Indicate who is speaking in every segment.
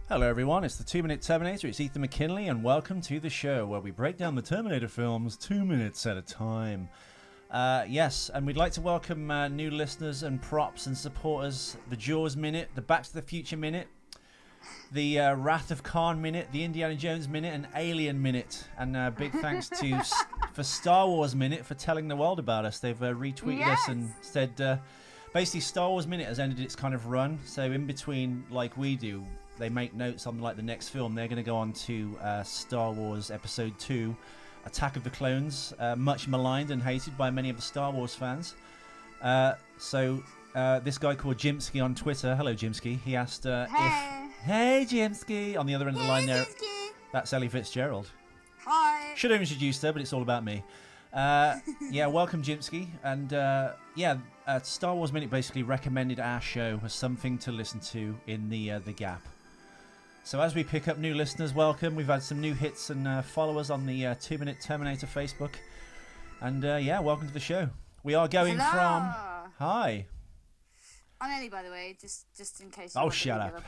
Speaker 1: Hello everyone, it's the 2 Minute Terminator, it's Ethan McKinley, and welcome to the show where we break down the Terminator films 2 minutes at a time. Yes, and we'd like to welcome new listeners and props and supporters, the Jaws Minute, the Back to the Future Minute, the Wrath of Khan Minute, the Indiana Jones Minute, and Alien Minute. And big thanks to for Star Wars Minute for telling the world about us. They've retweeted us and said, basically Star Wars Minute has ended its kind of run, so in between, like we do, they make notes on like the next film. They're going to go on to Star Wars Episode 2, Attack of the Clones, much maligned and hated by many of the Star Wars fans. So this guy called Jimsky on Twitter, hello Jimsky, he asked Hey Jimsky, on the other end of the line there, that's Ellie Fitzgerald.
Speaker 2: Hi.
Speaker 1: Should have introduced her, but it's all about me. Yeah, welcome Jimsky. And Star Wars Minute basically recommended our show as something to listen to in the gap. So as we pick up new listeners, welcome. We've had some new hits and followers on the 2 Minute Terminator Facebook. And welcome to the show. We are going from... Hi.
Speaker 2: I'm Ellie, by the way, just in case.
Speaker 1: Oh, shut up.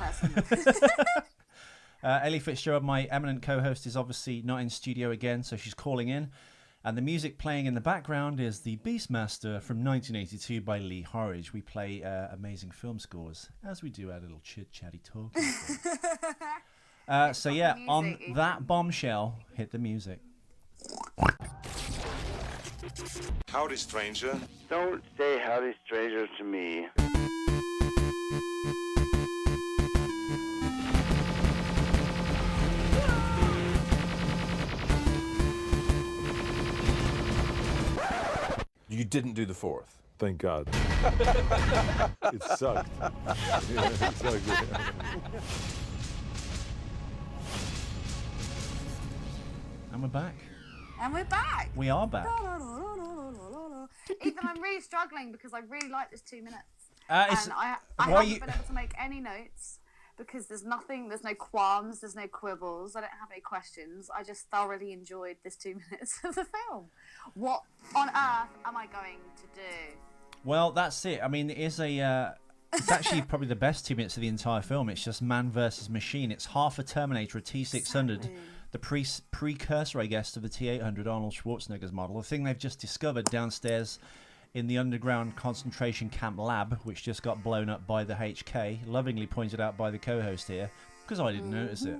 Speaker 1: Ellie Fitzgerald, my eminent co-host, is obviously not in studio again, so she's calling in. And the music playing in the background is The Beastmaster from 1982 by Lee Horridge. We play amazing film scores, as we do our little chit-chatty talking. So yeah, on that bombshell, hit the music.
Speaker 3: Howdy, stranger.
Speaker 4: Don't say howdy, stranger to me.
Speaker 3: You didn't do the fourth.
Speaker 5: Thank God. It sucked. It sucked.
Speaker 1: And we're back.
Speaker 2: And we're back.
Speaker 1: We are back.
Speaker 2: Ethan, I'm really struggling because I really like this 2 minutes.
Speaker 1: I
Speaker 2: haven't been able to make any notes because there's no qualms, there's no quibbles, I don't have any questions. I just thoroughly enjoyed this 2 minutes of the film. What on earth am I going to do?
Speaker 1: Well, that's it. I mean, it is it's actually probably the best 2 minutes of the entire film. It's just man versus machine. It's half a Terminator, a T-600, exactly. The precursor, I guess, to the T-800, Arnold Schwarzenegger's model. The thing they've just discovered downstairs in the underground concentration camp lab, which just got blown up by the HK, lovingly pointed out by the co-host here, because I didn't notice it.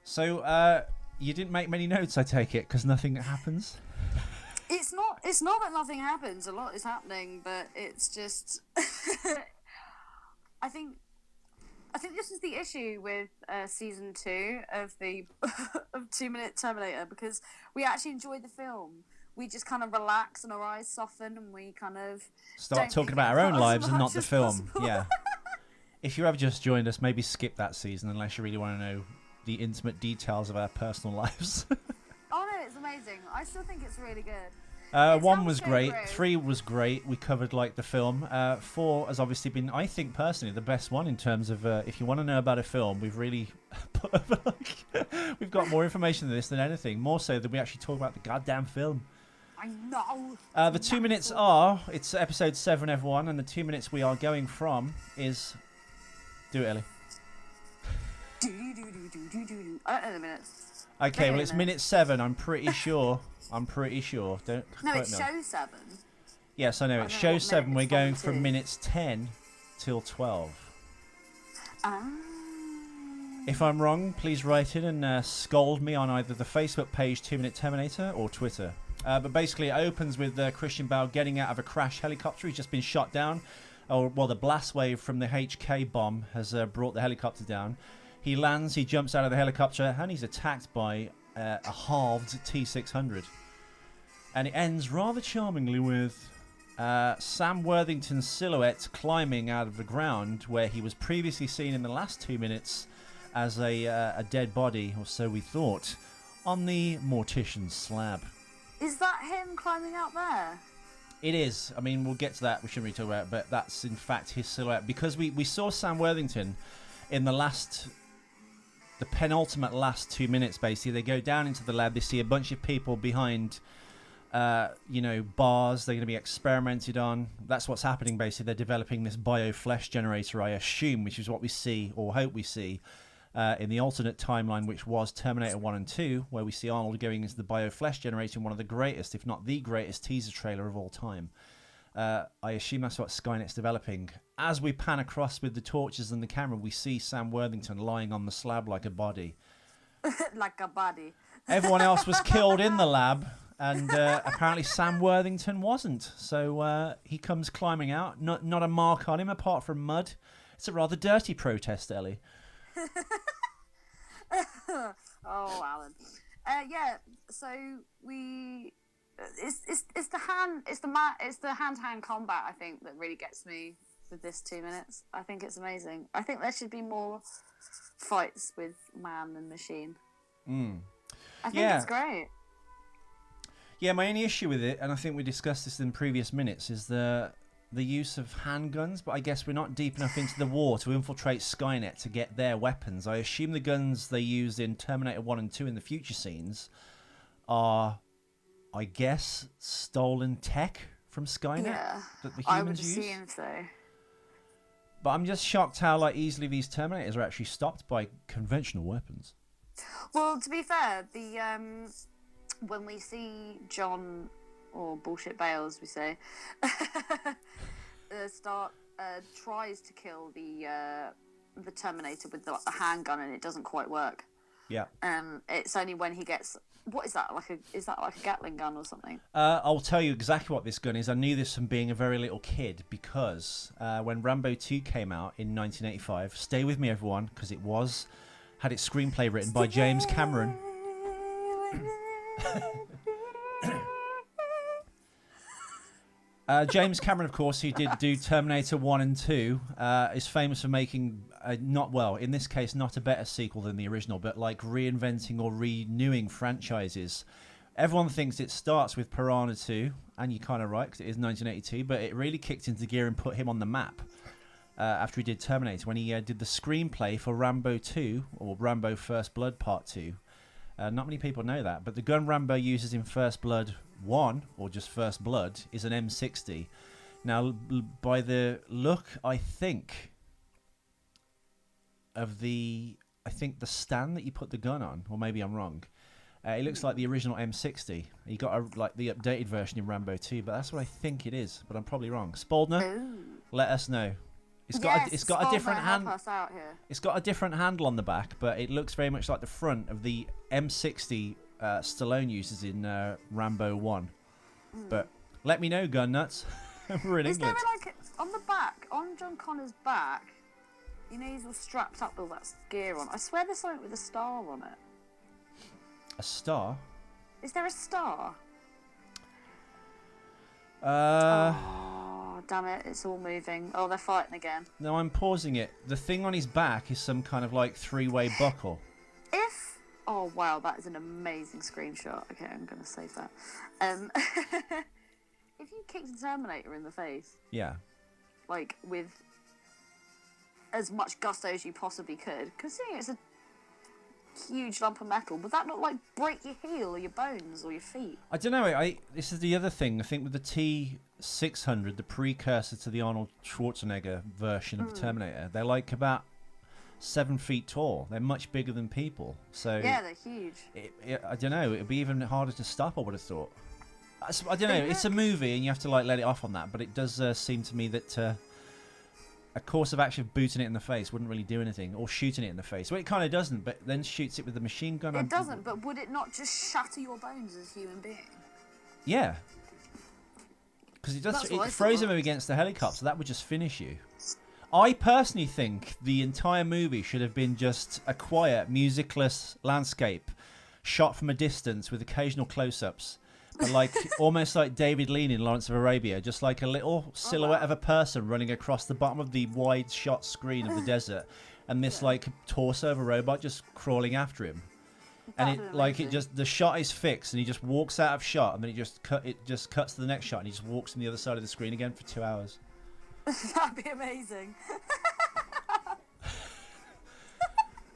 Speaker 1: So, you didn't make many notes, I take it, because nothing happens?
Speaker 2: It's not that nothing happens. A lot is happening, but it's just... I think this is the issue with season 2 of the of 2 Minute Terminator, because we actually enjoyed the film. We just kind of relax and our eyes soften and we kind of
Speaker 1: start talking about our own lives and not the film. Possible. Yeah. If you have just joined us, maybe skip that season unless you really want to know the intimate details of our personal lives.
Speaker 2: Oh no, it's amazing. I still think it's really good.
Speaker 1: 1 was great. 3 was great. We covered like the film. 4 has obviously been, I think personally, the best one in terms of if you want to know about a film, we've really we've got more information than this than anything. More so than we actually talk about the goddamn film.
Speaker 2: I know.
Speaker 1: The 2 minutes it's episode 7, everyone, and the 2 minutes we are going from is... Do it, Ellie.
Speaker 2: I don't know the minutes.
Speaker 1: Okay, well, it's minute 7, I'm pretty sure. Don't
Speaker 2: No, it's show 7.
Speaker 1: Yes, I know. It's show 7. We're going from minutes 10 till 12. If I'm wrong, please write in and scold me on either the Facebook page 2 Minute Terminator or Twitter. But basically, it opens with Christian Bale getting out of a crash helicopter. He's just been shot down. The blast wave from the HK bomb has brought the helicopter down. He lands, he jumps out of the helicopter, and he's attacked by a halved T-600. And it ends rather charmingly with Sam Worthington's silhouette climbing out of the ground where he was previously seen in the last 2 minutes as a dead body, or so we thought, on the mortician's slab.
Speaker 2: Is that him climbing out there?
Speaker 1: It is. I mean, we'll get to that. We shouldn't really talk about it, but that's in fact his silhouette. Because we saw Sam Worthington in the penultimate last 2 minutes, basically. They go down into the lab. They see a bunch of people behind bars. They're going to be experimented on. That's what's happening, basically. They're developing this bio-flesh generator, I assume, which is what we see, or hope we see, in the alternate timeline, which was Terminator 1 and 2, where we see Arnold going into the bio-flesh generator in one of the greatest, if not the greatest, teaser trailer of all time. I assume that's what Skynet's developing. As we pan across with the torches and the camera, we see Sam Worthington lying on the slab like a body.
Speaker 2: Like a body.
Speaker 1: Everyone else was killed in the lab, and apparently Sam Worthington wasn't. So he comes climbing out. Not a mark on him apart from mud. It's a rather dirty protest, Ellie.
Speaker 2: Oh, Alan. So we. It's the hand-to-hand combat, I think, that really gets me with this 2 minutes. I think it's amazing. I think there should be more fights with man and machine. I think it's great.
Speaker 1: Yeah, my only issue with it, and I think we discussed this in previous minutes, is the use of handguns, but I guess we're not deep enough into the war to infiltrate Skynet to get their weapons. I assume the guns they used in Terminator 1 and 2 in the future scenes are, I guess, stolen tech from Skynet that the humans
Speaker 2: I would
Speaker 1: use.
Speaker 2: assume so.
Speaker 1: But I'm just shocked how easily these Terminators are actually stopped by conventional weapons.
Speaker 2: Well, to be fair, when we see John, or BullShit Bale, as we say, tries to kill the Terminator with the handgun, and it doesn't quite work.
Speaker 1: Yeah.
Speaker 2: It's only when he gets. What is that? Is that like a Gatling gun or something?
Speaker 1: I'll tell you exactly what this gun is. I knew this from being a very little kid because when Rambo 2 came out in 1985, stay with me everyone, because it had its screenplay written by James Cameron. James Cameron, of course, who did do Terminator 1 and 2, is famous for making, in this case, not a better sequel than the original, but like reinventing or renewing franchises. Everyone thinks it starts with Piranha 2, and you're kind of right, because it is 1982, but it really kicked into gear and put him on the map after he did Terminator, when he did the screenplay for Rambo 2, or Rambo First Blood Part 2. Not many people know that, but the gun Rambo uses in First Blood 1, or just First Blood, is an M60. Now, by the look, I think, of the stand that you put the gun on, or maybe I'm wrong, it looks like the original M60. You got the updated version in Rambo 2, but that's what I think it is, but I'm probably wrong. Spaldner, let us know. It's got a different hand.
Speaker 2: Help us out here.
Speaker 1: It's got a different handle on the back, but it looks very much like the front of the M60 Stallone uses in Rambo 1. But let me know, gun nuts. We're in England.
Speaker 2: Is there on the back, on John Connor's back, he's all strapped up with all that gear on. I swear there's something with a star on it.
Speaker 1: A star?
Speaker 2: Is there a star? Oh, damn it, it's all moving. Oh, they're fighting again.
Speaker 1: No, I'm pausing it. The thing on his back is some kind of three-way buckle.
Speaker 2: Oh, wow, that is an amazing screenshot. Okay, I'm going to save that. If you kicked a Terminator in the face...
Speaker 1: Yeah.
Speaker 2: With as much gusto as you possibly could, considering it's a huge lump of metal, would that not, break your heel or your bones or your feet?
Speaker 1: I don't know. This is the other thing. I think with the T-600, the precursor to the Arnold Schwarzenegger version of the Terminator, they're about 7 feet tall. They're much bigger than people. So
Speaker 2: yeah, they're huge.
Speaker 1: I don't know. It'd be even harder to stop, I would have thought. I don't know. It's a movie, and you have to let it off on that. But it does seem to me that a course of action booting it in the face wouldn't really do anything, or shooting it in the face. Well, it kind of doesn't, but then shoots it with the machine gun.
Speaker 2: It doesn't, but would it not just shatter your bones as a human being?
Speaker 1: Yeah. Because it throws him against the helicopter. That would just finish you. I personally think the entire movie should have been just a quiet, musicless landscape shot from a distance with occasional close-ups. But almost like David Lean in Lawrence of Arabia, just like a little silhouette of a person running across the bottom of the wide shot screen of the desert, and this torso of a robot just crawling after him. And the shot is fixed, and he just walks out of shot, and then it just cuts to the next shot, and he just walks on the other side of the screen again for 2 hours.
Speaker 2: That'd be amazing.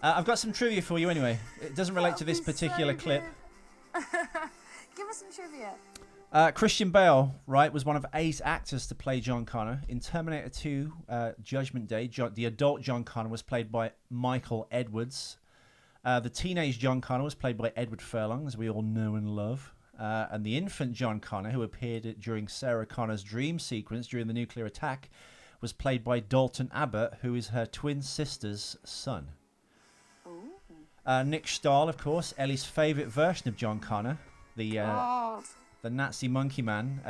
Speaker 1: I've got some trivia for you anyway. It doesn't relate to this particular clip.
Speaker 2: Give us some trivia.
Speaker 1: Christian Bale, right, was one of 8 actors to play John Connor. In Terminator 2, Judgment Day, the adult John Connor was played by Michael Edwards. The teenage John Connor was played by Edward Furlong, as we all know and love. And the infant John Connor, who appeared during Sarah Connor's dream sequence during the nuclear attack, was played by Dalton Abbott, who is her twin sister's son. Nick Stahl, of course, Ellie's favourite version of John Connor, the Nazi monkey man.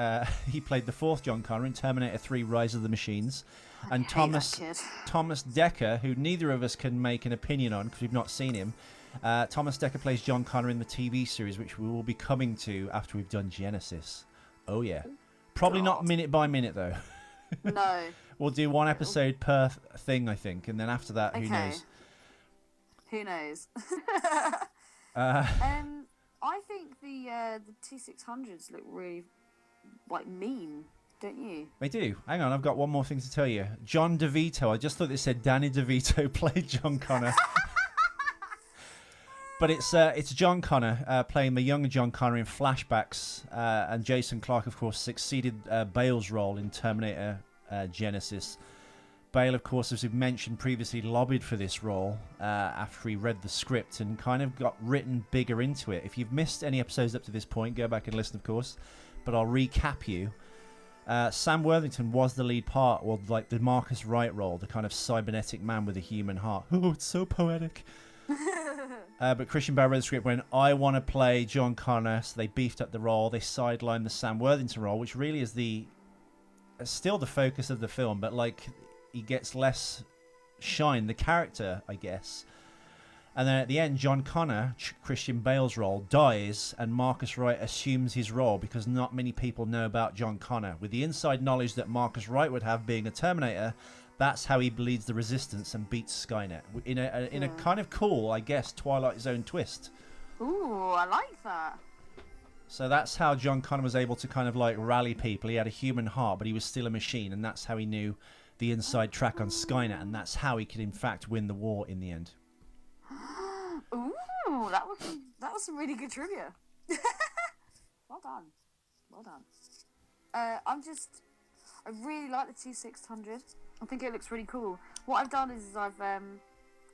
Speaker 1: He played the 4th John Connor in Terminator 3 Rise of the Machines. And Thomas Dekker, who neither of us can make an opinion on because we've not seen him. Thomas Dekker plays John Connor in the TV series, which we will be coming to after we've done Genisys. Oh, yeah. Probably not minute by minute, though.
Speaker 2: No.
Speaker 1: We'll do 1 episode per thing, I think. And then after that, who knows?
Speaker 2: Who knows? I think the T600s look really mean, don't you?
Speaker 1: They do. Hang on, I've got one more thing to tell you. John DeVito. I just thought it said Danny DeVito played John Connor. But it's John Connor playing the young John Connor in flashbacks, and Jason Clarke, of course, succeeded Bale's role in Terminator Genisys. Bale, of course, as we've mentioned previously, lobbied for this role after he read the script and kind of got written bigger into it. If you've missed any episodes up to this point, go back and listen, of course. But I'll recap you. Sam Worthington was the lead part, or like the Marcus Wright role, the kind of cybernetic man with a human heart. Oh, it's so poetic. But Christian Bale read the script when I want to play John Connor, so they beefed up the role. They sidelined the Sam Worthington role, which really is still the focus of the film, but like he gets less shine, the character, I guess. And then at the end, John Connor, Christian Bale's role, dies, and Marcus Wright assumes his role because not many people know about John Connor. With the inside knowledge that Marcus Wright would have being a Terminator, that's how he bleeds the Resistance and beats Skynet. In a kind of cool, I guess, Twilight Zone twist.
Speaker 2: Ooh, I like that.
Speaker 1: So that's how John Connor was able to kind of like rally people. He had a human heart, but he was still a machine, and that's how he knew the inside track on Skynet, and that's how he could in fact win the war in the end.
Speaker 2: Ooh, that was some really good trivia. Well done. I really like the T600. I think it looks really cool. What I've done is I've been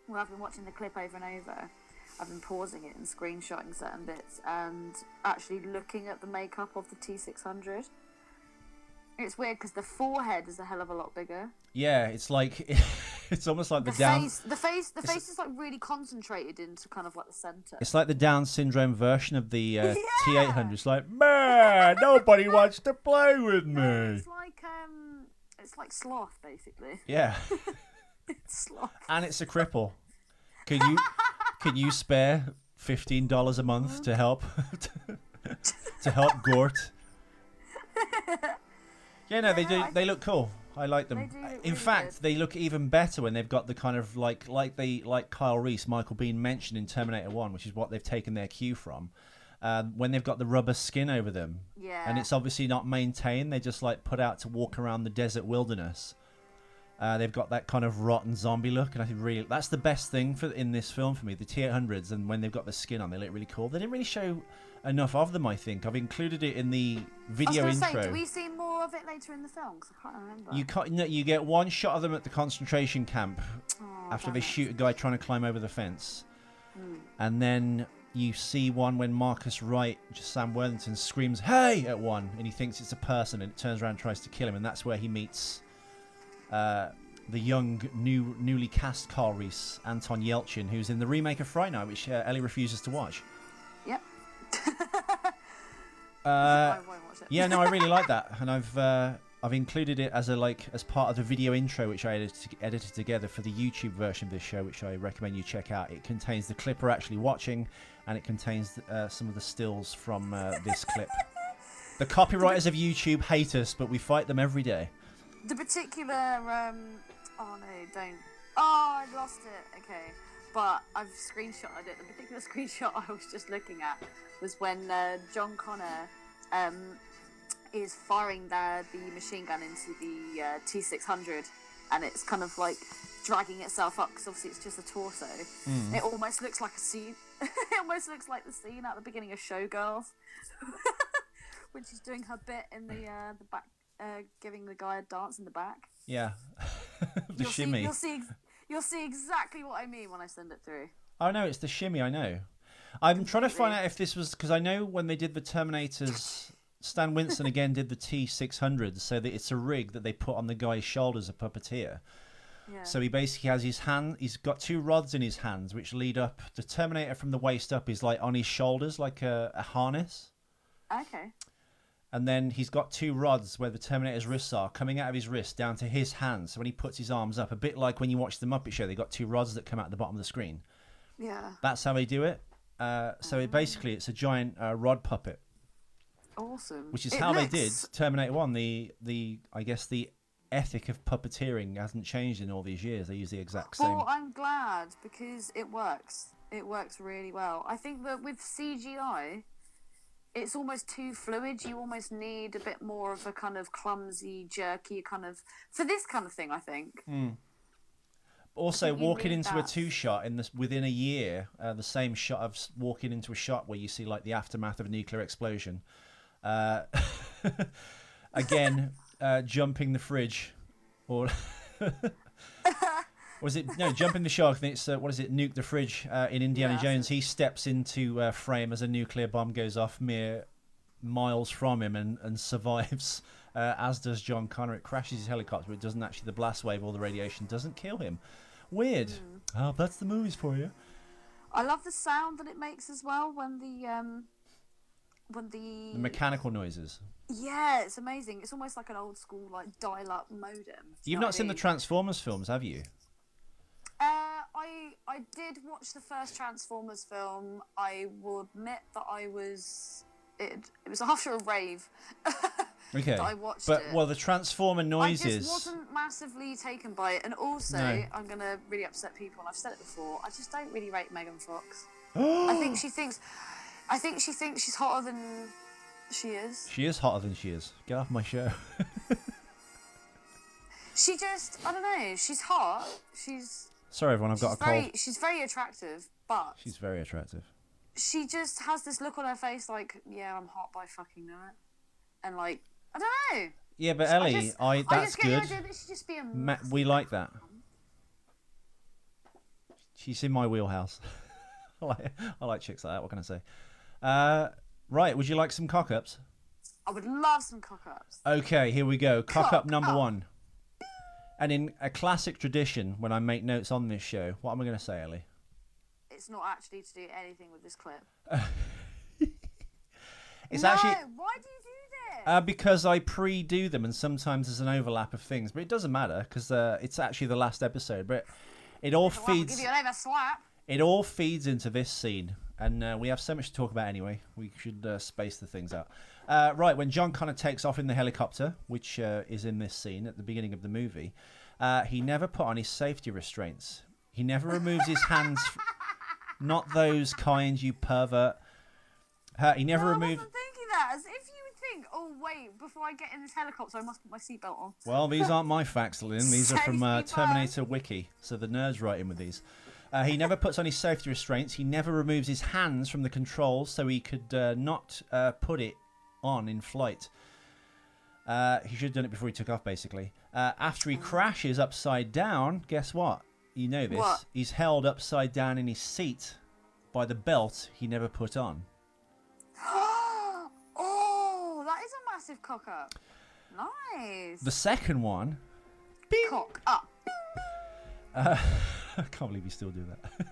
Speaker 2: watching the clip over and over. I've been pausing it and screenshotting certain bits and actually looking at the makeup of the T600. It's weird because the forehead is a hell of a lot bigger.
Speaker 1: Yeah, it's like it's almost like
Speaker 2: the face is like really concentrated into kind of like the center.
Speaker 1: It's like the Down syndrome version of the T800. It's like, man, nobody wants to play with me.
Speaker 2: No, it's like sloth basically.
Speaker 1: Yeah.
Speaker 2: It's sloth.
Speaker 1: And it's a cripple. Can you spare $15 a month to help Gort? Yeah, no, they look cool. I like them. In fact, they look even better when they've got the kind of like Kyle Reese, Michael Biehn mentioned in Terminator 1, which is what they've taken their cue from. When they've got the rubber skin over them.
Speaker 2: Yeah.
Speaker 1: And it's obviously not maintained. They're just like put out to walk around the desert wilderness. They've got that kind of rotten zombie look, and I think that's the best thing in this film for me. The T800s, and when they've got the skin on, they look really cool. They didn't really show enough of them, I think. I've included it in the video intro.
Speaker 2: Do we see more of it later in the film? Because I can't remember.
Speaker 1: You get one shot of them at the concentration camp after they shoot a guy trying to climb over the fence, and then you see one when Marcus Wright, Sam Worthington, screams "Hey!" at one, and he thinks it's a person, and it turns around and tries to kill him, and that's where he meets the young, newly cast Carl Reese, Anton Yelchin, who's in the remake of Fright Night, which Ellie refuses to watch.
Speaker 2: Yep.
Speaker 1: I won't watch it. Yeah, no, I really like that, and I've included it as part of the video intro, which I edited together for the YouTube version of this show, which I recommend you check out. It contains the clip we're actually watching, and it contains some of the stills from this clip. The copywriters of YouTube hate us, but we fight them every day.
Speaker 2: The particular oh no, don't. Oh, I lost it. Okay, but I've screenshotted it. The particular screenshot I was just looking at was when John Connor is firing the machine gun into the T600, and it's kind of like dragging itself up because obviously it's just a torso. It almost looks like a scene. It almost looks like the scene at the beginning of Showgirls, when she's doing her bit in the back, giving the guy a dance in the back.
Speaker 1: Yeah, the
Speaker 2: You'll
Speaker 1: shimmy.
Speaker 2: You'll see exactly what I mean when I send it through.
Speaker 1: Oh no, it's the shimmy. I know. I'm trying to find out if this was because I know when they did the Terminators, Stan Winston again did the T-600, so that it's a rig that they put on the guy's shoulders, a puppeteer.
Speaker 2: Yeah.
Speaker 1: So he basically has his hand. He's got two rods in his hands, which lead up. The Terminator from the waist up is like on his shoulders, like a harness.
Speaker 2: Okay.
Speaker 1: And then he's got two rods where the Terminator's wrists are coming out of his wrist down to his hands. So when he puts his arms up, a bit like when you watch the Muppet Show, they got two rods that come out the bottom of the screen.
Speaker 2: Yeah.
Speaker 1: That's how they do it. So basically, it's a giant rod puppet.
Speaker 2: Awesome.
Speaker 1: Which is how they did Terminator 1. I guess the ethic of puppeteering hasn't changed in all these years. They use the exact same.
Speaker 2: Well, I'm glad because it works. It works really well. I think that with CGI, it's almost too fluid. You almost need a bit more of a kind of clumsy, jerky kind of for this kind of thing. I think.
Speaker 1: Also, walking into a two-shot within a year, the same shot of walking into a shot where you see like the aftermath of a nuclear explosion. Again, jumping the fridge, or was it jumping the shark? I think it's what is it? Nuke the fridge in Indiana Jones. He steps into frame as a nuclear bomb goes off mere miles from him and survives. As does John Connor. It crashes his helicopter, but it doesn't actually. The blast wave or the radiation doesn't kill him. Weird. Oh, that's the movies for you.
Speaker 2: I love the sound that it makes as well when the
Speaker 1: mechanical noises.
Speaker 2: Yeah, it's amazing. It's almost like an old school like dial-up modem.
Speaker 1: You've not seen the Transformers films, have you?
Speaker 2: I did watch the first Transformers film. I will admit that it was after a rave.
Speaker 1: Okay,
Speaker 2: that I watched
Speaker 1: but
Speaker 2: it.
Speaker 1: well, the Transformer noises.
Speaker 2: I just wasn't massively taken by it, and also I'm gonna really upset people. And I've said it before. I just don't really rate Megan Fox. I think she thinks she's hotter than she is.
Speaker 1: She is hotter than she is. Get off my show.
Speaker 2: She just, I don't know. She's hot.
Speaker 1: Sorry, everyone. I've got a cold.
Speaker 2: She's very attractive, but
Speaker 1: she's very attractive.
Speaker 2: She just has this look on her face, like, yeah, I'm hot, but I fucking know it, and like. I don't know.
Speaker 1: Yeah, but Ellie, that's
Speaker 2: get
Speaker 1: good.
Speaker 2: The idea that she just be a
Speaker 1: we like that. She's in my wheelhouse. I like chicks like that. What can I say? Right, would you like some cock-ups?
Speaker 2: I would love some cock-ups.
Speaker 1: Okay, here we go. Cock-up number 1. And in a classic tradition, when I make notes on this show, what am I going to say, Ellie?
Speaker 2: It's not actually to do anything with this clip.
Speaker 1: It's actually.
Speaker 2: Why do you do this?
Speaker 1: Because I pre-do them, and sometimes there's an overlap of things, but it doesn't matter because it's actually the last episode. But it all feeds.
Speaker 2: Give you an over slap.
Speaker 1: It all feeds into this scene, and we have so much to talk about anyway. We should space the things out. Right, when John Connor takes off in the helicopter, which is in this scene at the beginning of the movie, he never put on his safety restraints. He never removes his hands. Not those kind, you pervert. He never removed.
Speaker 2: I wasn't thinking that. As if you would think, oh wait, before I get in this helicopter, I must put my seatbelt on.
Speaker 1: Well, these aren't my facts, Lynn. These are from Terminator Wiki, so the nerds write in with these. He never puts on his safety restraints. He never removes his hands from the controls, so he could not put it on in flight. He should have done it before he took off, basically. After he crashes upside down, guess what? You know this.
Speaker 2: What?
Speaker 1: He's held upside down in his seat by the belt he never put on.
Speaker 2: Oh, that is a massive cock up. Nice.
Speaker 1: The second one.
Speaker 2: Cock up.
Speaker 1: I can't believe you still do that.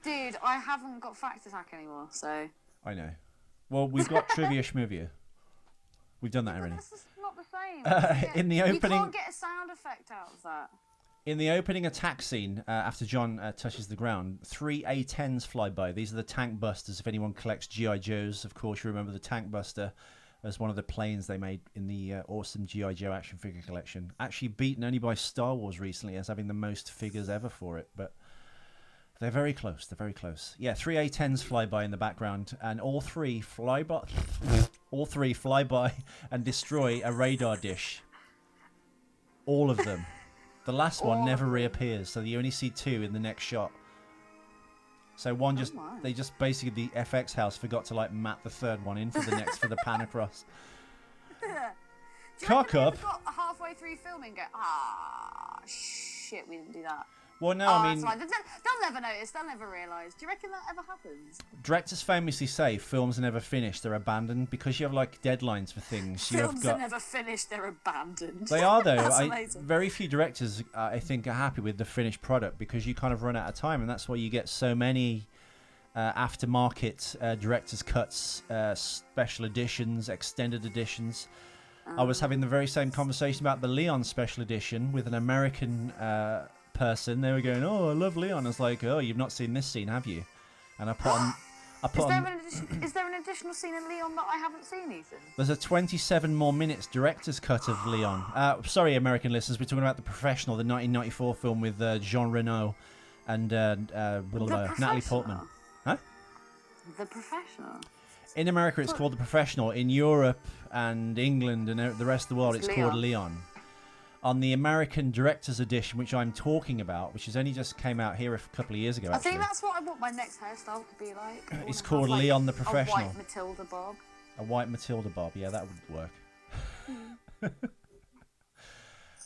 Speaker 2: Dude, I haven't got Fact Attack anymore, so.
Speaker 1: I know. Well, we've got Trivia Schmovia. We've done that already.
Speaker 2: This is not the same.
Speaker 1: In the opening,
Speaker 2: you can't get a sound effect out of that.
Speaker 1: In the opening attack scene, after John touches the ground, 3 A-10s fly by. These are the tank busters. If anyone collects G.I. Joes, of course, you remember the tank buster as one of the planes they made in the awesome G.I. Joe action figure collection. Actually beaten only by Star Wars recently as having the most figures ever for it, but they're very close. They're very close. Yeah, 3 A-10s fly by in the background, and all three fly by and destroy a radar dish. All of them. The last one never reappears, so you only see 2 in the next shot. So they just basically, the FX house forgot to like mat the third one in for the pan across. Cock up.
Speaker 2: Got halfway through filming, go, shit, we didn't do that.
Speaker 1: Well, no, I mean,
Speaker 2: they'll never notice. They'll never realise. Do you reckon that ever happens?
Speaker 1: Directors famously say films are never finished; they're abandoned because you have like deadlines for things.
Speaker 2: Films are never finished; they're abandoned.
Speaker 1: They are though.
Speaker 2: That's amazing.
Speaker 1: Very few directors, I think, are happy with the finished product because you kind of run out of time, and that's why you get so many aftermarket director's cuts, special editions, extended editions. I was having the very same conversation about the Leon special edition with an American person. They were going, "Oh, I love Leon." I was like, "Oh, you've not seen this scene, have you?" And I put on.
Speaker 2: Is there an additional scene in Leon that I haven't seen, Ethan?
Speaker 1: There's a 27 more minutes director's cut of Leon. Sorry, American listeners, we're talking about The Professional, the 1994 film with Jean Reno and Natalie Portman. Huh?
Speaker 2: The Professional.
Speaker 1: In America, it's called The Professional. In Europe and England and the rest of the world, it's called Leon. On the American Director's Edition, which I'm talking about, which has only just came out here a couple of years ago, actually.
Speaker 2: I think that's what I want my next hairstyle to be like.
Speaker 1: It's called Leon the Professional.
Speaker 2: A white Matilda bob.
Speaker 1: A white Matilda bob, yeah, that would work.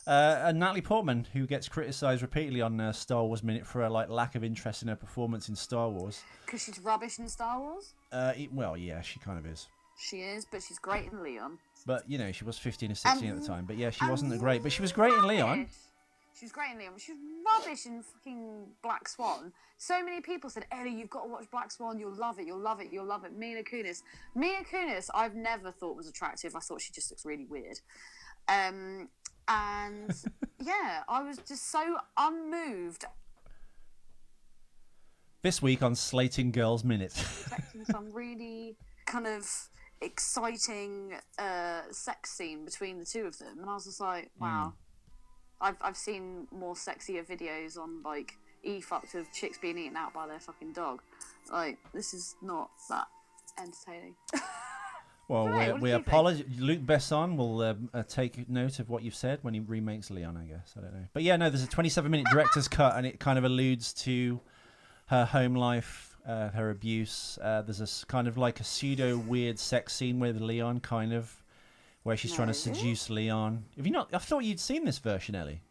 Speaker 1: And Natalie Portman, who gets criticised repeatedly on Star Wars Minute for her lack of interest in her performance in Star Wars.
Speaker 2: Because she's rubbish in Star Wars?
Speaker 1: Well, yeah, she kind of is.
Speaker 2: She is, but she's great in Leon.
Speaker 1: But, you know, she was 15 or 16 at the time. But, yeah, she wasn't great. But she was great in Leon.
Speaker 2: She was great in Leon. She was rubbish in fucking Black Swan. So many people said, Ellie, you've got to watch Black Swan. You'll love it. You'll love it. You'll love it. Mila Kunis, I've never thought was attractive. I thought she just looks really weird. And, yeah, I was just so unmoved.
Speaker 1: This week on Slating Girls Minute.
Speaker 2: Expecting some really kind of exciting sex scene between the two of them, and I was just like, wow. I've seen more sexier videos on like e-fucked of chicks being eaten out by their fucking dog. Like, this is not that entertaining.
Speaker 1: Well, we apologize. Luc Besson will take note of what you've said when he remakes Leon, I guess. I don't know. But yeah, no, there's a 27-minute director's cut, and it kind of alludes to her home life, her abuse. There's a kind of like a pseudo weird sex scene with Leon, kind of, where she's trying to seduce Leon. Have you not? I thought you'd seen this version, Ellie.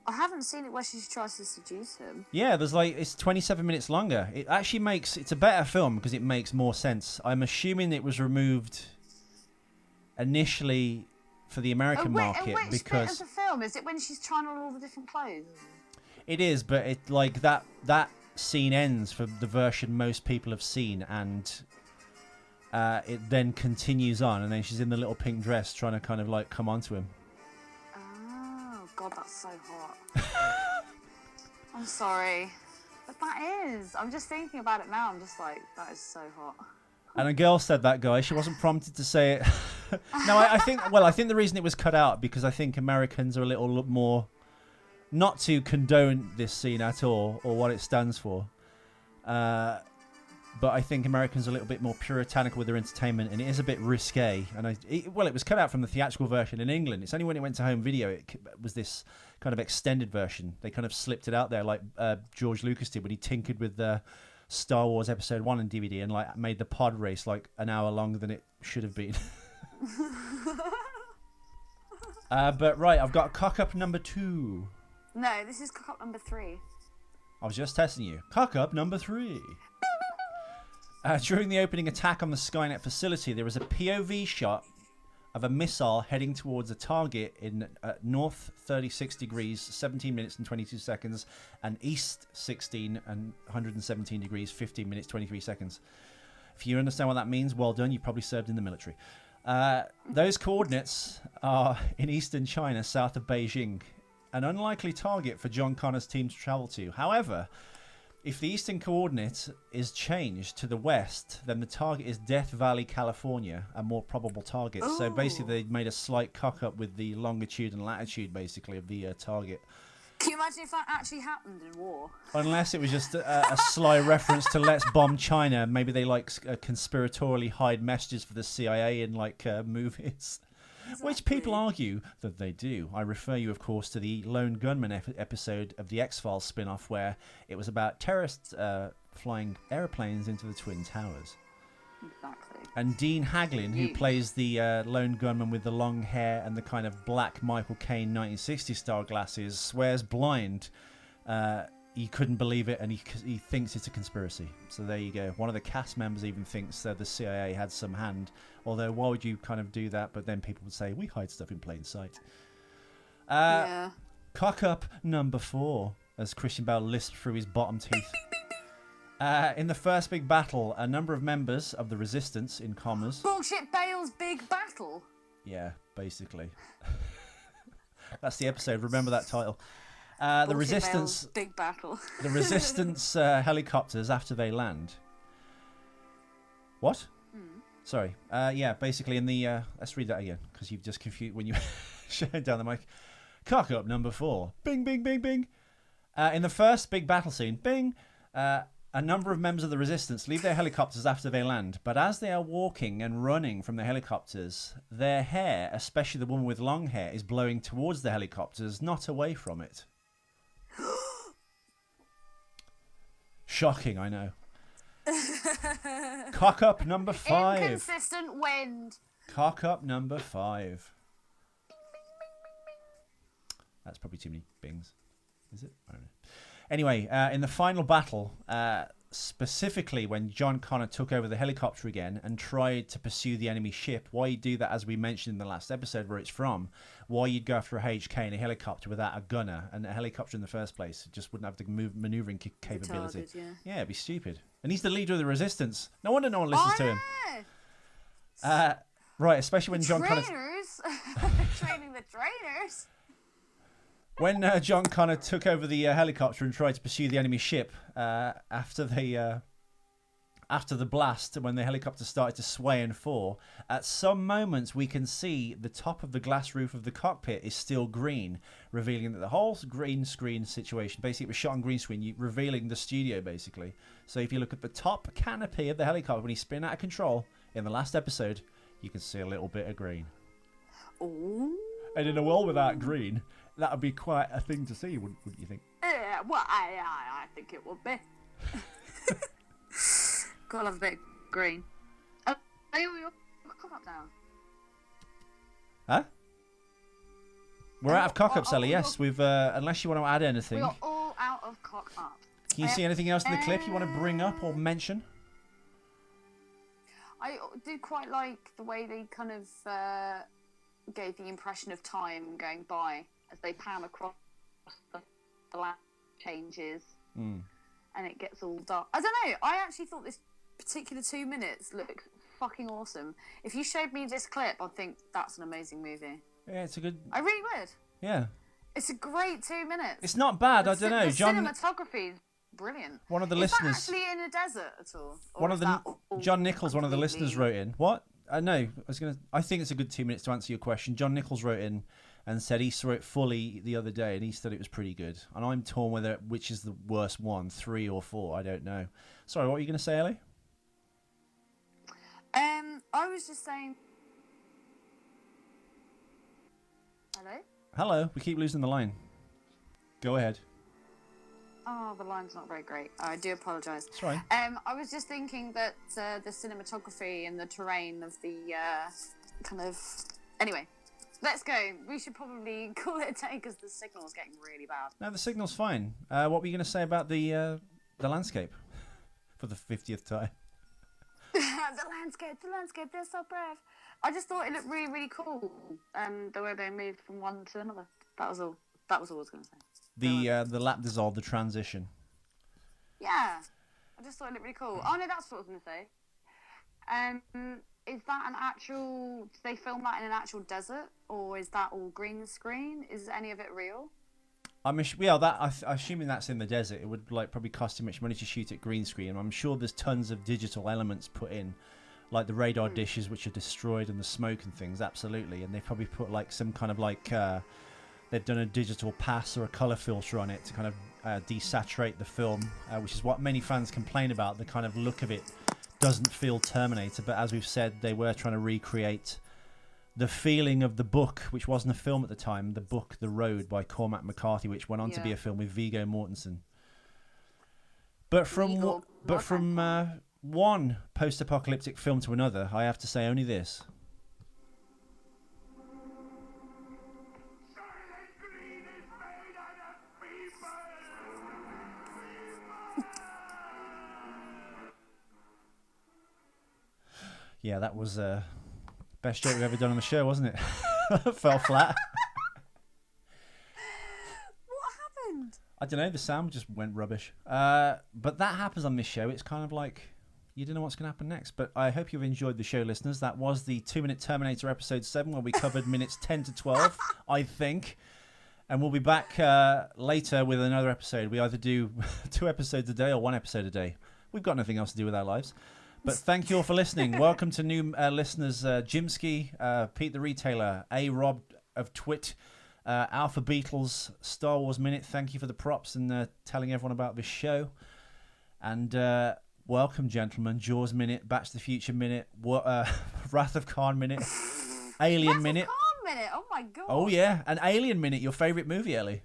Speaker 2: I haven't seen it where she tries to seduce him.
Speaker 1: Yeah, it's 27 minutes longer. It actually it's a better film because it makes more sense. I'm assuming it was removed initially for the American market
Speaker 2: which
Speaker 1: because
Speaker 2: bit of the film is it when she's trying on all the different clothes?
Speaker 1: It is, but it like that scene ends for the version most people have seen, and it then continues on, and then she's in the little pink dress trying to kind of like come onto him.
Speaker 2: Oh God, that's so hot. I'm sorry, but that is. I'm just thinking about it now. I'm just like, that is so hot.
Speaker 1: And a girl said that, guy. She wasn't prompted to say it. No, I think the reason it was cut out because I think Americans are a little more, not to condone this scene at all or what it stands for, but I think Americans are a little bit more puritanical with their entertainment, and it is a bit risque. And it was cut out from the theatrical version in England. It's only when it went to home video it was this kind of extended version. They kind of slipped it out there like George Lucas did when he tinkered with Star Wars Episode 1 on DVD and like made the pod race like an hour longer than it should have been. But right, I've got cock up number 2.
Speaker 2: No, this is cock up number 3.
Speaker 1: I was just testing you. Cock up number 3. During the opening attack on the Skynet facility, there was a POV shot of a missile heading towards a target in north 36 degrees, 17 minutes and 22 seconds, and east 16 and 117 degrees, 15 minutes, 23 seconds. If you understand what that means, well done. You probably served in the military. Those coordinates are in eastern China, south of Beijing, an unlikely target for John Connor's team to travel to. However, if the eastern coordinate is changed to the west, then the target is Death Valley, California, a more probable target. Ooh. So basically, they made a slight cock up with the longitude and latitude, basically, of the target.
Speaker 2: Can you imagine if that actually happened in war?
Speaker 1: Unless it was just a sly reference to let's bomb China. Maybe they conspiratorially hide messages for the CIA in movies. Exactly. Which people argue that they do. I refer you, of course, to the Lone Gunman episode of the X-Files spin-off where it was about terrorists flying aeroplanes into the Twin Towers.
Speaker 2: Exactly.
Speaker 1: And Dean Haglin, who
Speaker 2: You-
Speaker 1: plays the lone gunman with the long hair and the kind of black Michael Caine 1960s style glasses, swears blind. He couldn't believe it, and he thinks it's a conspiracy. So there you go. One of the cast members even thinks that the CIA had some hand. Although, why would you kind of do that? But then people would say, we hide stuff in plain sight.
Speaker 2: Yeah.
Speaker 1: Cock up number 4, as Christian Bale lisped through his bottom teeth. In the first big battle, a number of members of the Resistance, in commas...
Speaker 2: Bullshit Bale's big battle.
Speaker 1: Yeah, basically. That's the episode. Remember that title. The
Speaker 2: Bullshit
Speaker 1: Resistance...
Speaker 2: Bale's big battle.
Speaker 1: The Resistance helicopters, after they land... What? Sorry. Yeah, basically in the... let's read that again, because you've just confused when you shut down the mic. Cock up number 4. Bing, bing, bing, bing. In the first big battle scene, bing, a number of members of the Resistance leave their helicopters after they land, but as they are walking and running from the helicopters, their hair, especially the woman with long hair, is blowing towards the helicopters, not away from it. Shocking, I know. Cock up number 5.
Speaker 2: Inconsistent wind.
Speaker 1: Cock up number 5. That's probably too many bings. Is it? I don't know. Anyway, in the final battle, specifically when John Connor took over the helicopter again and tried to pursue the enemy ship, why you do that, as we mentioned in the last episode where it's from, why you'd go after a HK in a helicopter without a gunner, and a helicopter in the first place, it just wouldn't have the maneuvering capability.
Speaker 2: Retarded, yeah.
Speaker 1: Yeah, it'd be stupid. And he's the leader of the Resistance. No wonder no one listens to him. Right, especially when John Connor...
Speaker 2: Trainers. Training the trainers.
Speaker 1: When John Connor took over the helicopter and tried to pursue the enemy ship after the blast, when the helicopter started to sway and fall, at some moments we can see the top of the glass roof of the cockpit is still green, revealing that the whole green screen situation, basically it was shot on green screen, revealing the studio basically. So if you look at the top canopy of the helicopter when he's spinning out of control in the last episode, you can see a little bit of green.
Speaker 2: Ooh.
Speaker 1: And in a world without green, that would be quite a thing to see, wouldn't you think?
Speaker 2: Yeah, well, I think it would be. Gotta love a bit of green. Oh, you're come up now.
Speaker 1: Huh? We're out of cock up, Sally. Yes, we've. Unless you want to add anything.
Speaker 2: We are all out of cock up.
Speaker 1: Can you see anything else in the clip you want to bring up or mention?
Speaker 2: I did quite like the way they kind of gave the impression of time going by as they pan across the land changes and it gets all dark. I don't know. I actually thought this particular 2 minutes looked fucking awesome. If you showed me this clip, I'd think that's an amazing movie.
Speaker 1: Yeah, it's a good.
Speaker 2: I really would.
Speaker 1: Yeah.
Speaker 2: It's a great 2 minutes.
Speaker 1: It's not bad. I don't know.
Speaker 2: The
Speaker 1: John.
Speaker 2: cinematography is brilliant.
Speaker 1: One of the
Speaker 2: is
Speaker 1: listeners.
Speaker 2: That actually in a desert at all? Or
Speaker 1: One
Speaker 2: is
Speaker 1: of the
Speaker 2: that all
Speaker 1: John Nichols, one of the
Speaker 2: completely-
Speaker 1: listeners, wrote in. What? No, I think it's a good 2 minutes to answer your question. John Nichols wrote in and said he saw it fully the other day and he said it was pretty good. And I'm torn whether which is the worst one, 3 or 4. I don't know. Sorry, what were you going to say, Ellie?
Speaker 2: I was just saying. Hello?
Speaker 1: Hello. We keep losing the line. Go ahead.
Speaker 2: Oh, the line's not very great. I do apologise.
Speaker 1: That's right.
Speaker 2: I was just thinking that the cinematography and the terrain of the kind of... Anyway, let's go. We should probably call it a day because the signal's getting really bad.
Speaker 1: No, the signal's fine. What were you going to say about the landscape for the 50th time?
Speaker 2: the landscape, they're so brave. I just thought it looked really, really cool. The way they moved from one to another. That was all I was going to say.
Speaker 1: The lap dissolve, the transition.
Speaker 2: Yeah, I just thought it looked really cool. Oh no, that's what I was going to say. Is that an actual? Did they film that in an actual desert, or is that all green screen? Is any of it real?
Speaker 1: I'm assuming that's in the desert. It would probably cost too much money to shoot at green screen. I'm sure there's tons of digital elements put in, like the radar dishes which are destroyed and the smoke and things. Absolutely, and they probably put some kind of they've done a digital pass or a color filter on it to kind of desaturate the film, which is what many fans complain about. The kind of look of it doesn't feel Terminator, but as we've said, they were trying to recreate the feeling of the book, which wasn't a film at the time, the book The Road by Cormac McCarthy, which went on to be a film with Viggo Mortensen. But from
Speaker 2: Legal.
Speaker 1: one post-apocalyptic film to another, I have to say only this. Yeah, that was best joke we've ever done on the show, wasn't it? Fell flat.
Speaker 2: What happened?
Speaker 1: I don't know, the sound just went rubbish. But that happens on this show. It's kind of like you don't know what's going to happen next. But I hope you've enjoyed the show, listeners. That was the 2-Minute Terminator episode 7, where we covered minutes 10 to 12, I think. And we'll be back later with another episode. We either do 2 episodes a day or 1 episode a day. We've got nothing else to do with our lives. But thank you all for listening. Welcome to new listeners, Jimsky, Pete the Retailer, A. Rob of Twit, Alpha Beatles, Star Wars Minute. Thank you for the props and telling everyone about this show. And welcome, gentlemen. Jaws Minute, Back to the Future Minute, Wrath of Khan Minute, Alien
Speaker 2: Wrath
Speaker 1: Minute.
Speaker 2: of Khan Minute. Oh my god.
Speaker 1: Oh yeah, an Alien Minute. Your favourite movie, Ellie.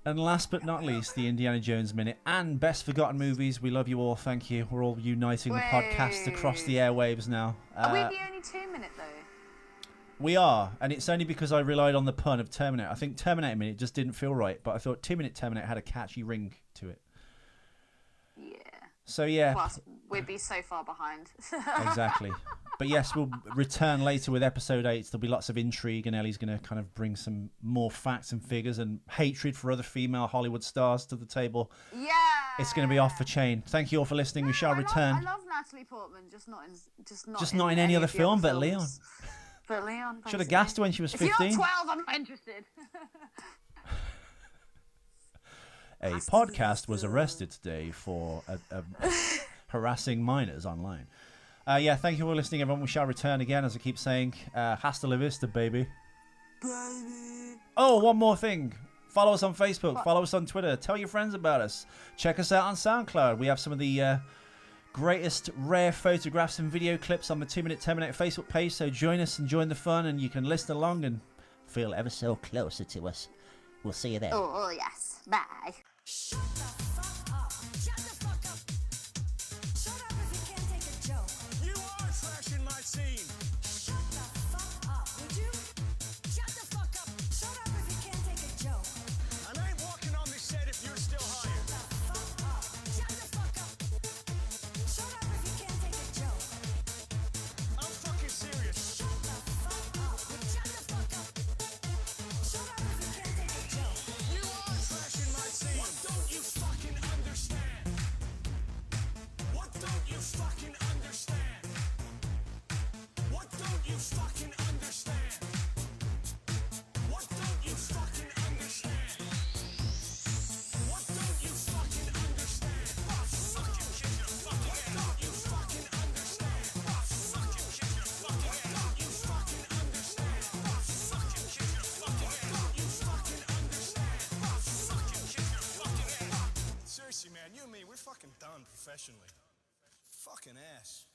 Speaker 1: And last but not least, the Indiana Jones Minute and Best Forgotten Movies. We love you all. Thank you. We're all uniting the podcast across the airwaves now.
Speaker 2: Are we the only 2-minute though?
Speaker 1: We are, and it's only because I relied on the pun of Terminator. I think Terminator Minute just didn't feel right, but I thought 2-Minute Terminator had a catchy ring to it.
Speaker 2: Yeah.
Speaker 1: So yeah.
Speaker 2: Plus, we'd be so far behind.
Speaker 1: Exactly. But yes, we'll return later with episode 8. There'll be lots of intrigue, and Ellie's going to kind of bring some more facts and figures and hatred for other female Hollywood stars to the table.
Speaker 2: Yeah.
Speaker 1: It's going to be off the chain. Thank you all for listening. We shall return.
Speaker 2: I love Natalie Portman, just not
Speaker 1: in any other film, but
Speaker 2: films.
Speaker 1: Leon.
Speaker 2: But Leon.
Speaker 1: Should have gassed her when she was 15.
Speaker 2: If you're 12, I'm not interested.
Speaker 1: A podcast was arrested today for harassing minors online. Yeah, thank you for listening, everyone. We shall return again, as I keep saying. Hasta la vista, baby. Baby. Oh, one more thing. Follow us on Facebook. Follow us on Twitter. Tell your friends about us. Check us out on SoundCloud. We have some of the greatest rare photographs and video clips on the 2-Minute Terminator Facebook page. So join us and join the fun, and you can listen along and feel ever so closer to us. We'll see you there.
Speaker 2: Oh, yes. Bye.
Speaker 6: Shut the fuck up. Shut the fuck up. Shut up if you can't take a joke.
Speaker 7: You are trashing my scene.
Speaker 6: Shut the fuck up, would you? Shut the fuck up. Shut up if you can't take a joke.
Speaker 7: And I ain't walking on this set if you're still hired.
Speaker 6: Shut the fuck up. Shut the fuck up. Shut up if you can't take a joke.
Speaker 7: I'm fucking serious.
Speaker 6: Shut the fuck up. Shut the fuck up. Shut up if you can't take a joke.
Speaker 7: You are trashing my scene. What don't you fucking understand? What don't you fucking understand? What don't you fucking understand? What don't you fucking understand? What don't you fucking understand? Oh, fucking kick your fucking head. What don't you fucking understand? Oh, fucking kick your fucking head. What don't you fucking understand? Oh, fucking kick your fucking head. What don't you fucking understand? Oh, fucking kick your fucking head. Seriously, man, you and me, we're fucking done professionally. Fucking ass.